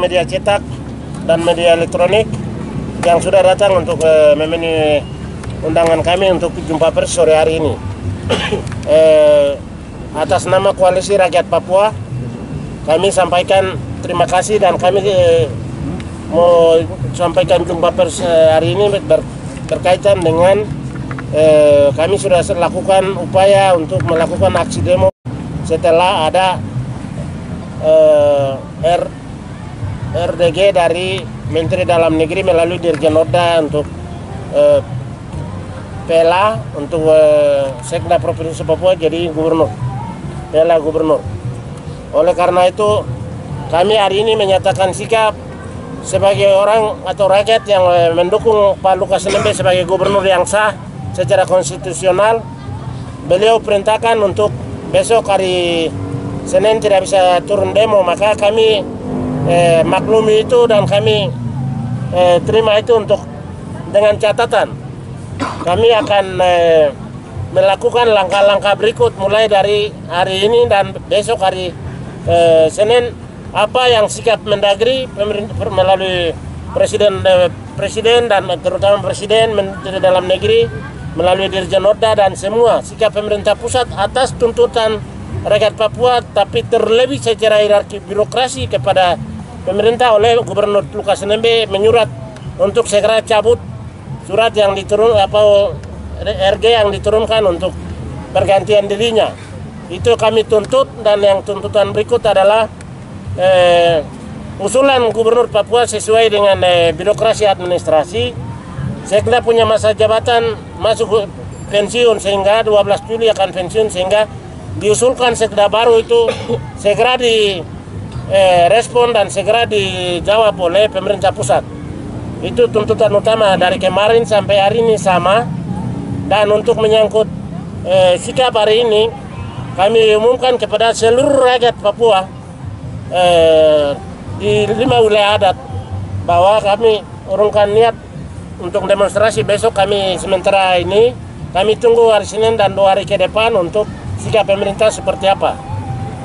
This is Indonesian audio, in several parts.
media cetak dan media elektronik yang sudah datang untuk memenuhi undangan kami untuk jumpa pers sore hari ini. Atas nama Koalisi Rakyat Papua, kami sampaikan terima kasih dan kami mau sampaikan jumpa pers hari ini berkaitan dengan kami sudah lakukan upaya untuk melakukan aksi demo setelah ada RDG dari Menteri Dalam Negeri melalui Dirjen Oda untuk PLA untuk Sekda Provinsi Papua jadi gubernur, PLA gubernur. Oleh karena itu kami hari ini menyatakan sikap sebagai orang atau rakyat yang mendukung Pak Lukas NMB sebagai gubernur yang sah secara konstitusional. Beliau perintahkan untuk besok hari Senin tidak bisa turun demo, maka kami maklumi itu dan kami terima itu untuk dengan catatan kami akan melakukan langkah-langkah berikut mulai dari hari ini dan besok hari Senin. Apa yang sikap Mendagri melalui presiden dan terutama presiden, Menteri Dalam Negeri melalui Dirjen Oda dan semua sikap pemerintah pusat atas tuntutan rakyat Papua, tapi terlebih secara hierarki birokrasi kepada pemerintah oleh Gubernur Lukas NMB menyurat untuk segera cabut surat yang RG yang diturunkan untuk pergantian dirinya. Itu kami tuntut, dan yang tuntutan berikut adalah usulan Gubernur Papua sesuai dengan birokrasi administrasi. Sekda punya masa jabatan masuk pensiun sehingga 12 Juli akan pensiun, sehingga diusulkan sekda baru itu segera direspon dan segera dijawab oleh pemerintah pusat. Itu tuntutan utama dari kemarin sampai hari ini sama. Dan untuk menyangkut sikap hari ini, kami umumkan kepada seluruh rakyat Papua di 5 wilayah adat bahwa kami urungkan niat untuk demonstrasi besok. Kami sementara ini kami tunggu hari Senin dan 2 hari ke depan untuk sikap pemerintah seperti apa.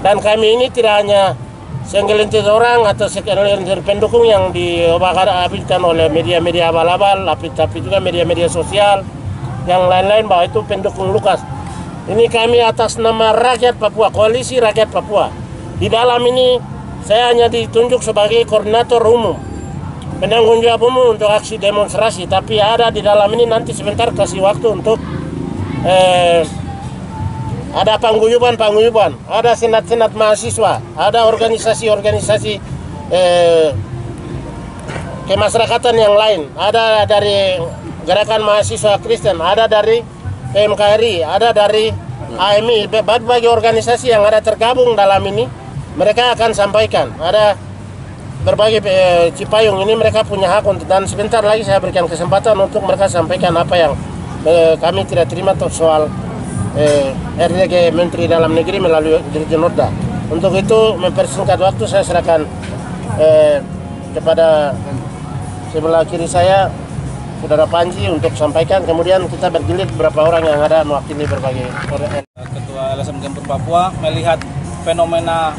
Dan kami ini tidak hanya segelintir orang atau segelintir pendukung yang diobak-abitkan oleh media-media abal-abal, tapi juga media-media sosial yang lain-lain bahwa itu pendukung Lukas. Ini kami atas nama rakyat Papua, Koalisi Rakyat Papua. Di dalam ini saya hanya ditunjuk sebagai koordinator umum, penanggung jawab umum untuk aksi demonstrasi, tapi ada di dalam ini nanti sebentar kasih waktu untuk ada paguyuban, ada senat mahasiswa, ada organisasi kemasyarakatan yang lain, ada dari Gerakan Mahasiswa Kristen, ada dari PMKRI, ada dari AMI, berbagai organisasi yang ada tergabung dalam ini. Mereka akan sampaikan, ada berbagai Cipayung ini mereka punya hak untuk, dan sebentar lagi saya berikan kesempatan untuk mereka sampaikan apa yang kami tidak terima soal RDG Menteri Dalam Negeri melalui Dirjen Oda. Untuk itu mempersingkat waktu, saya serahkan kepada sebelah kiri saya Saudara Panji untuk sampaikan, kemudian kita bergilir beberapa orang yang ada mewakili berbagai orang. Ketua LSM Gempur Papua melihat fenomena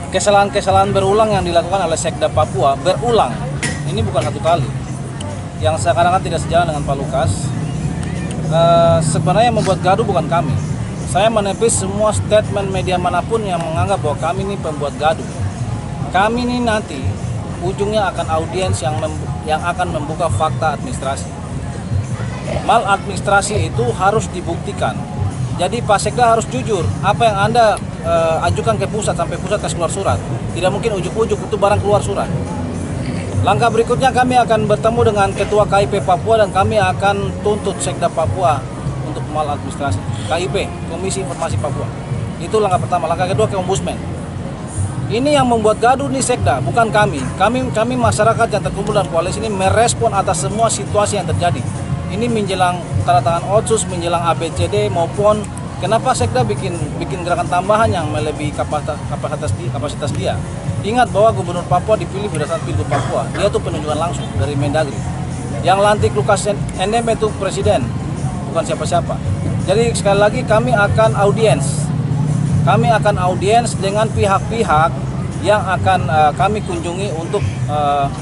kesalahan-kesalahan berulang yang dilakukan oleh Sekda Papua berulang. Ini bukan satu kali. Yang sekarang kan tidak sejalan dengan Pak Lukas. Sebenarnya yang membuat gaduh bukan kami. Saya menepis semua statement media manapun yang menganggap bahwa kami ini pembuat gaduh. Kami ini nanti ujungnya akan audiens yang akan membuka fakta administrasi. Maladministrasi itu harus dibuktikan. Jadi Pak Sekda harus jujur, apa yang Anda ajukan ke pusat sampai pusat kasih keluar surat. Tidak mungkin ujuk-ujuk itu barang keluar surat. Langkah berikutnya kami akan bertemu dengan Ketua KIP Papua dan kami akan tuntut Sekda Papua untuk maladministrasi. KIP, Komisi Informasi Papua. Itu langkah pertama. Langkah kedua ke Ombudsman. Ini yang membuat gaduh nih Sekda, bukan kami. Kami masyarakat yang terkumpul dalam koalisi ini merespon atas semua situasi yang terjadi. Ini menjelang tanda tangan Otsus, menjelang ABCD maupun kenapa Sekda bikin gerakan tambahan yang melebihi kapasitas dia. Ingat bahwa Gubernur Papua dipilih berdasarkan Pilgub Papua. Dia itu penunjukan langsung dari Mendagri. Yang lantik Lukas NMB itu presiden, bukan siapa-siapa. Jadi sekali lagi kami akan audiens. Kami akan audiens dengan pihak-pihak yang akan kami kunjungi untuk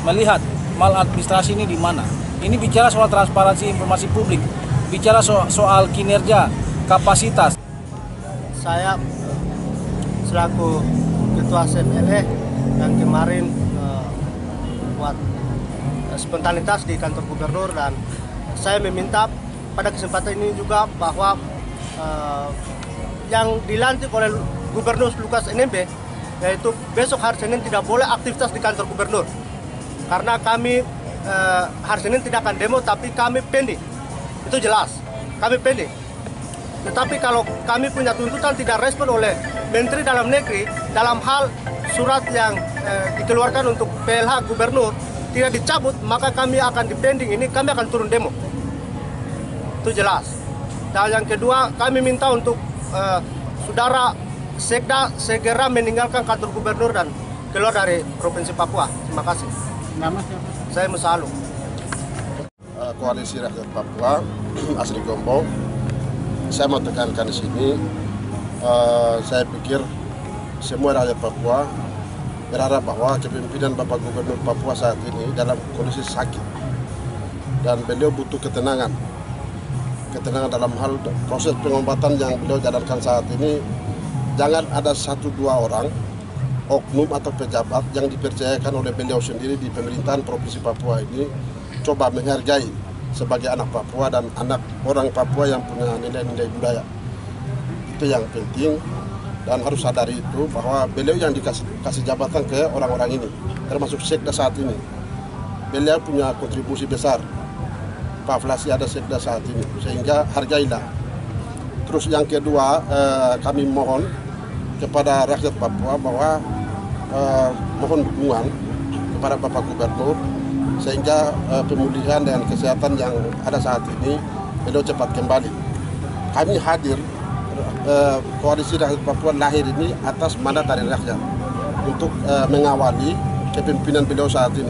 melihat maladministrasi ini di mana. Ini bicara soal transparansi informasi publik, bicara soal kinerja, kapasitas. Saya selaku Ketua CMLE yang kemarin buat spontanitas di kantor gubernur, dan saya meminta pada kesempatan ini juga bahwa yang dilantik oleh Gubernur Lukas NMB, yaitu besok hari Senin tidak boleh aktivitas di kantor gubernur, karena kami hari Senin tidak akan demo, tapi kami pending. Itu jelas, kami pending. Tetapi kalau kami punya tuntutan tidak respon oleh Menteri Dalam Negeri dalam hal surat yang dikeluarkan untuk PLH gubernur tidak dicabut, maka kami akan dipending ini, kami akan turun demo. Itu jelas. Dan yang kedua, kami minta untuk saudara Sekda segera meninggalkan kantor gubernur dan keluar dari Provinsi Papua. Terima kasih. Nama siapa? Saya Musalu. Koalisi Rakyat Papua, Asri Gombo. Saya mau tekankan di sini, saya pikir semua rakyat Papua berharap bahwa kepemimpinan Bapak Gubernur Papua saat ini dalam kondisi sakit, dan beliau butuh ketenangan dalam hal proses pengobatan yang beliau jalankan saat ini. Jangan ada 1-2 orang oknum atau pejabat yang dipercayakan oleh beliau sendiri di pemerintahan Provinsi Papua ini coba menghargai sebagai anak Papua dan anak orang Papua yang punya nilai-nilai budaya. Itu yang penting, dan harus sadari itu bahwa beliau yang dikasih jabatan ke orang-orang ini, termasuk Sekda saat ini. Beliau punya kontribusi besar. Pak Flasi ada Sekda saat ini, sehingga hargailah. Terus yang kedua, kami mohon kepada rakyat Papua bahwa mohon dukungan kepada Bapak Gubernur sehingga pemulihan dan kesehatan yang ada saat ini beliau cepat kembali. Kami hadir, Koalisi Rakyat Papua lahir ini atas mandat dari rakyat untuk mengawali kepemimpinan beliau saat ini.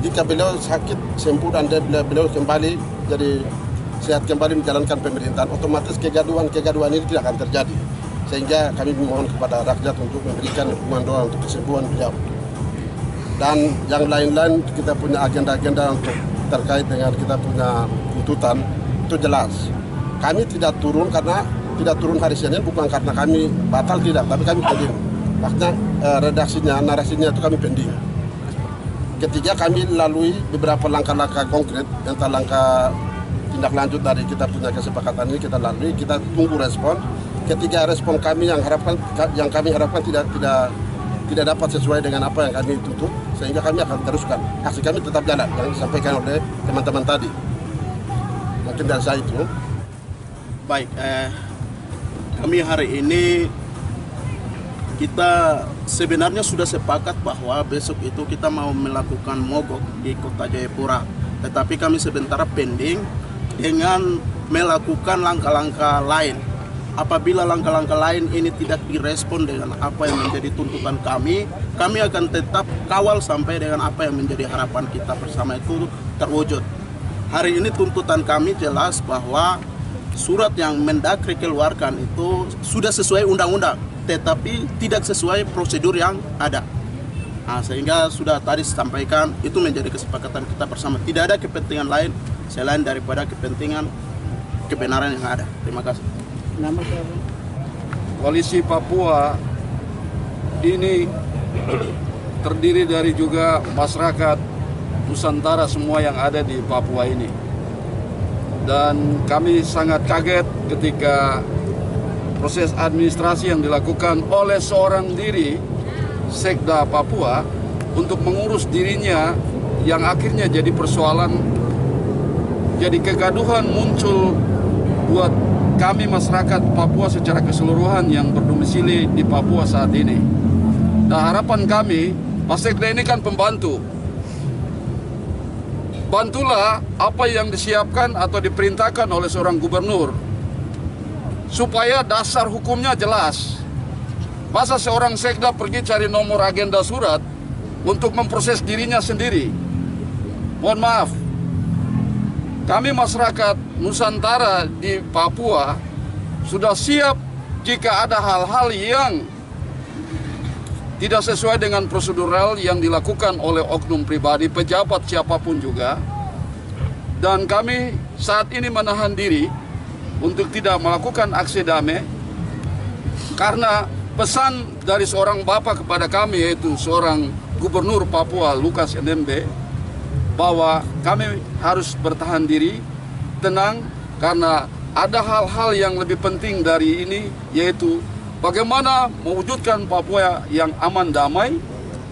Jika beliau sakit sembuh dan beliau kembali jadi sehat kembali menjalankan pemerintahan, otomatis kegaduhan ini tidak akan terjadi. Sehingga kami mohon kepada rakyat untuk memberikan dukungan doa untuk kesembuhan beliau. Dan yang lain-lain kita punya agenda-agenda untuk terkait dengan kita punya tuntutan, itu jelas. Kami tidak turun karena tidak turun hari Senin bukan karena kami batal, tidak, tapi kami pending. Maksudnya redaksinya, narasinya itu kami pending. Ketiga, kami lalui beberapa langkah-langkah konkret tentang langkah tindak lanjut dari kita punya kesepakatan ini, kita lalui, kita tunggu respon. Ketika respon kami yang kami harapkan tidak dapat sesuai dengan apa yang kami tuntut, sehingga kami akan teruskan. Aksi kami tetap jalan yang disampaikan oleh teman-teman tadi. Mungkin dari saya itu. Baik, kami hari ini kita sebenarnya sudah sepakat bahwa besok itu kita mau melakukan mogok di Kota Jayapura. Tetapi kami sementara pending dengan melakukan langkah-langkah lain. Apabila langkah-langkah lain ini tidak direspon dengan apa yang menjadi tuntutan kami akan tetap kawal sampai dengan apa yang menjadi harapan kita bersama itu terwujud. Hari ini tuntutan kami jelas bahwa surat yang Mendagri keluarkan itu sudah sesuai undang-undang, tetapi tidak sesuai prosedur yang ada. Nah, sehingga sudah tadi disampaikan, itu menjadi kesepakatan kita bersama. Tidak ada kepentingan lain selain daripada kepentingan kebenaran yang ada. Terima kasih. Nama siapa? Koalisi Papua ini terdiri dari juga masyarakat Nusantara semua yang ada di Papua ini. Dan kami sangat kaget ketika proses administrasi yang dilakukan oleh seorang diri Sekda Papua untuk mengurus dirinya yang akhirnya jadi persoalan, jadi kegaduhan muncul buat kami masyarakat Papua secara keseluruhan yang berdomisili di Papua saat ini. Dan harapan kami, Pak Sekda ini kan pembantu. Bantulah apa yang disiapkan atau diperintahkan oleh seorang gubernur, supaya dasar hukumnya jelas. Masa seorang Sekda pergi cari nomor agenda surat untuk memproses dirinya sendiri? Mohon maaf, kami masyarakat Nusantara di Papua sudah siap jika ada hal-hal yang tidak sesuai dengan prosedural yang dilakukan oleh oknum pribadi, pejabat siapapun juga. Dan kami saat ini menahan diri untuk tidak melakukan aksi damai karena pesan dari seorang bapak kepada kami, yaitu seorang Gubernur Papua Lukas NMB, bahwa kami harus bertahan diri, tenang, karena ada hal-hal yang lebih penting dari ini, yaitu bagaimana mewujudkan Papua yang aman damai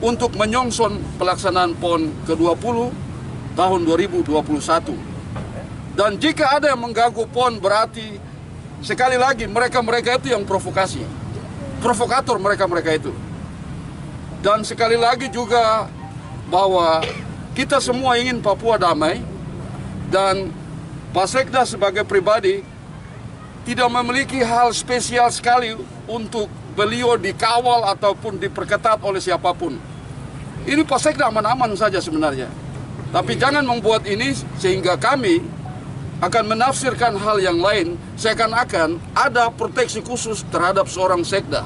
untuk menyongsong pelaksanaan PON ke-20 tahun 2021. Dan jika ada yang mengganggu PON, berarti sekali lagi mereka-mereka itu yang provokasi. Provokator mereka-mereka itu. Dan sekali lagi juga bahwa kita semua ingin Papua damai, dan Pak Sekda sebagai pribadi tidak memiliki hal spesial sekali untuk beliau dikawal ataupun diperketat oleh siapapun. Ini Pak Sekda aman-aman saja sebenarnya. Tapi jangan membuat ini sehingga kami akan menafsirkan hal yang lain seakan-akan ada proteksi khusus terhadap seorang Sekda.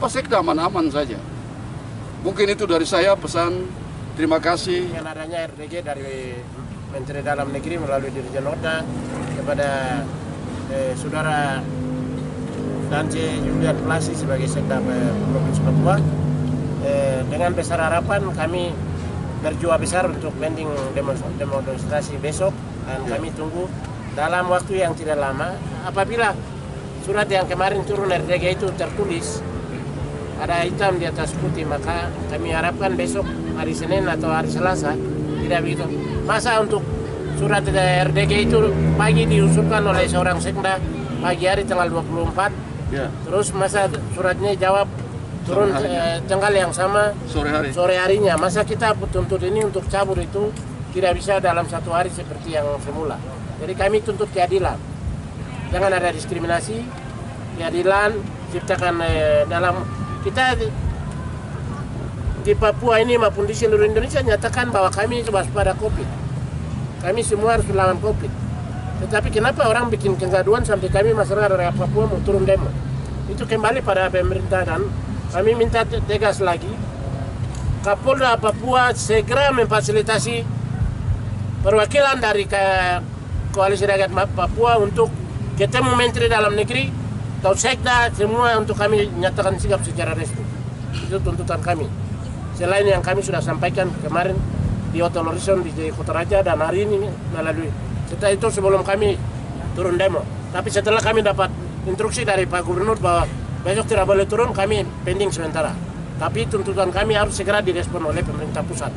Pak Sekda aman-aman saja. Mungkin itu dari saya pesan. Terima kasih. Dengan adanya RDG dari Menteri Dalam Negeri melalui Dirjen Oda kepada Saudara Dance Julian Plasi sebagai Sekda Provinsi Papua, dengan besar harapan kami berjuang besar untuk pending demonstrasi besok, dan kami tunggu dalam waktu yang tidak lama. Apabila surat yang kemarin turun RDG itu tertulis ada hitam di atas putih, maka kami harapkan besok hari Senin atau hari Selasa tidak begitu. Masa untuk surat RDG itu pagi diusulkan oleh seorang Sekda pagi hari tanggal 24, terus masa suratnya jawab turun tanggal yang sama sore harinya. Masa kita tuntut ini untuk cabur itu tidak bisa dalam satu hari seperti yang semula. Jadi kami tuntut keadilan, jangan ada diskriminasi, keadilan ciptakan dalam kita di Papua ini maupun di seluruh Indonesia nyatakan bahwa kami waspada COVID. Kami semua harus melawan COVID. Tetapi kenapa orang bikin kegaduhan sampai kami masyarakat dari Papua mau turun demo? Itu kembali pada pemerintah, dan kami minta tegas lagi Kapolda Papua segera memfasilitasi perwakilan dari Koalisi Rakyat Papua untuk ketemu Menteri Dalam Negeri atau Sekda semua untuk kami nyatakan sikap secara resmi. Itu tuntutan kami. Selain yang kami sudah sampaikan kemarin di Hotel Horizon di Kota Raja, dan hari ini melalui setelah itu sebelum kami turun demo. Tapi setelah kami dapat instruksi dari Pak Gubernur bahwa besok tidak boleh turun, kami pending sementara. Tapi tuntutan kami harus segera direspon oleh pemerintah pusat.